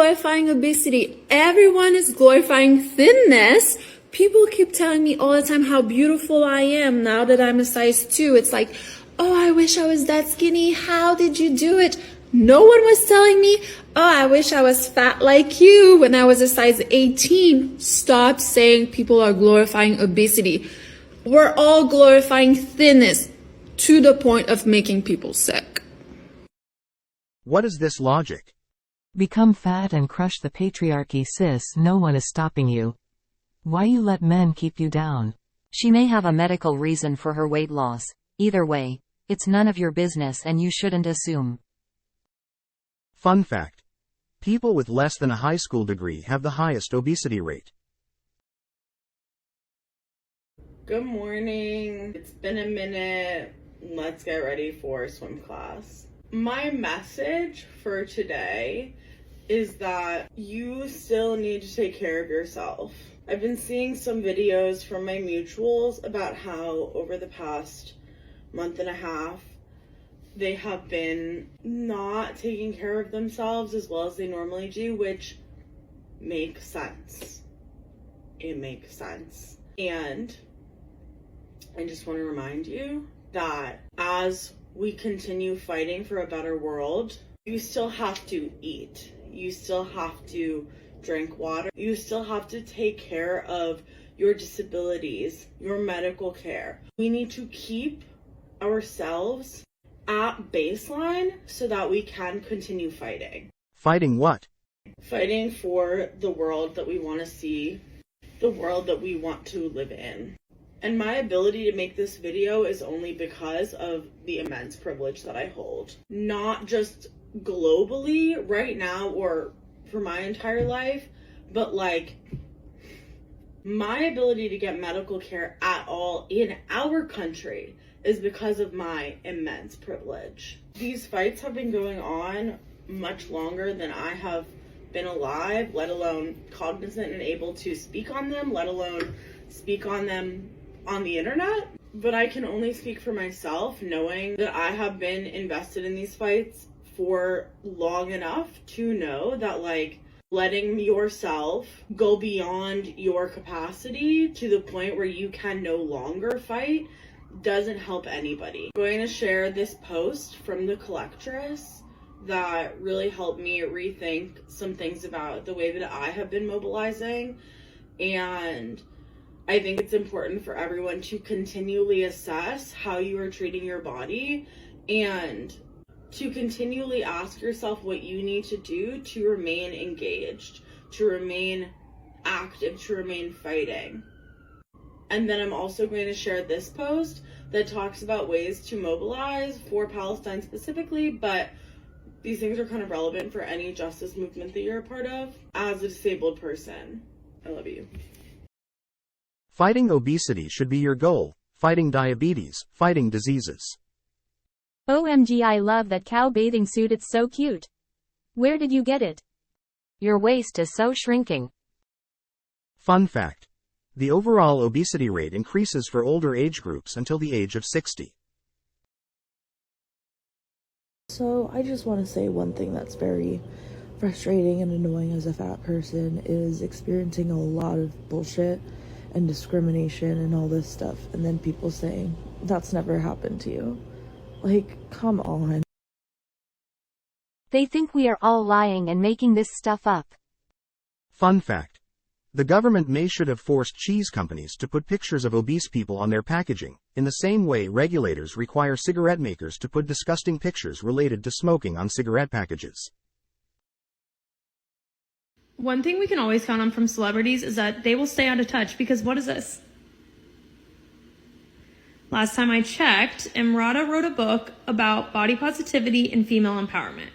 glorifying obesity. Everyone is glorifying thinness. People keep telling me all the time how beautiful I am now that I'm a size 2. It's like, oh, I wish I was that skinny. How did you do it? No one was telling me, oh, I wish I was fat like you when I was a size 18. Stop saying people are glorifying obesity. We're all glorifying thinness to the point of making people sick. What is this logic? Become fat and crush the patriarchy, sis. No one is stopping you. Why you let men keep you down? She may have a medical reason for her weight loss. Either way, it's none of your business and you shouldn't assume. Fun fact. People with less than a high school degree have the highest obesity rate. Good morning. It's been a minute. Let's get ready for swim class. My message for today is that you still need to take care of yourself. I've been seeing some videos from my mutuals about how over the past month and a half, they have been not taking care of themselves as well as they normally do, which makes sense. It makes sense. And I just want to remind you that as we continue fighting for a better world, you still have to eat. You still have to drink water. You still have to take care of your disabilities, your medical care. We need to keep ourselves at baseline so that we can continue fighting. Fighting what? Fighting for the world that we want to see, the world that we want to live in. And my ability to make this video is only because of the immense privilege that I hold. Not just globally right now or for my entire life, but like my ability to get medical care at all in our country is because of my immense privilege. These fights have been going on much longer than I have been alive, let alone cognizant and able to speak on them, let alone speak on them on the internet. But I can only speak for myself, knowing that I have been invested in these fights for long enough to know that like letting yourself go beyond your capacity to the point where you can no longer fight doesn't help anybody. I'm going to share this post from the collectress that really helped me rethink some things about the way that I have been mobilizing. And I think it's important for everyone to continually assess how you are treating your body and to continually ask yourself what you need to do to remain engaged, to remain active, to remain fighting. And then I'm also going to share this post that talks about ways to mobilize for Palestine specifically, but these things are kind of relevant for any justice movement that you're a part of as a disabled person. I love you. Fighting obesity should be your goal. Fighting diabetes, fighting diseases. OMG, I love that cow bathing suit, it's so cute. Where did you get it? Your waist is so shrinking. Fun fact. The overall obesity rate increases for older age groups until the age of 60. So I just want to say one thing that's very frustrating and annoying as a fat person is experiencing a lot of bullshit and discrimination and all this stuff, and then people saying that's never happened to you. Like, come on. They think we are all lying and making this stuff up. Fun fact. The government should have forced cheese companies to put pictures of obese people on their packaging, in the same way regulators require cigarette makers to put disgusting pictures related to smoking on cigarette packages. One thing we can always count on from celebrities is that they will stay out of touch, because what is this? Last time I checked, Emrata wrote a book about body positivity and female empowerment.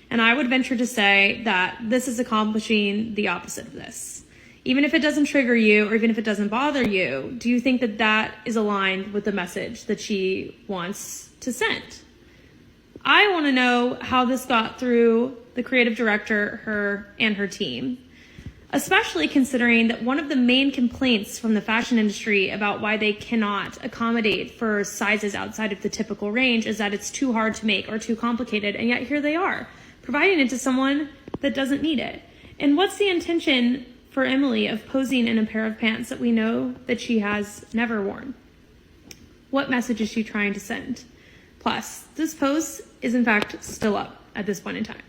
And I would venture to say that this is accomplishing the opposite of this. Even if it doesn't trigger you, or even if it doesn't bother you, do you think that that is aligned with the message that she wants to send? I want to know how this got through the creative director, her and her team, especially considering that one of the main complaints from the fashion industry about why they cannot accommodate for sizes outside of the typical range is that it's too hard to make or too complicated, and yet here they are, providing it to someone that doesn't need it. And what's the intention for Emily of posing in a pair of pants that we know that she has never worn? What message is she trying to send? Plus, this post is in fact still up at this point in time.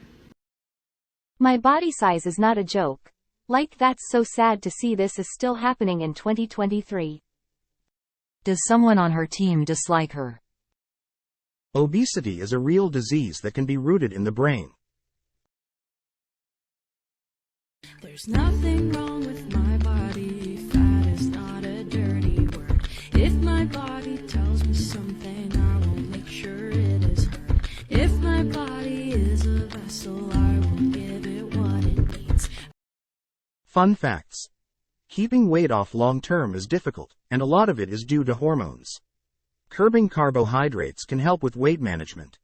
My body size is not a joke. Like, that's so sad to see this is still happening in 2023. Does someone on her team dislike her? Obesity is a real disease that can be rooted in the brain. There's nothing wrong with my body. Fat is not a dirty word. If my body tells me something, I will make sure it is heard. If my body is a vessel, I will give it what it needs. Fun facts. Keeping weight off long-term is difficult, and a lot of it is due to hormones. Curbing carbohydrates can help with weight management.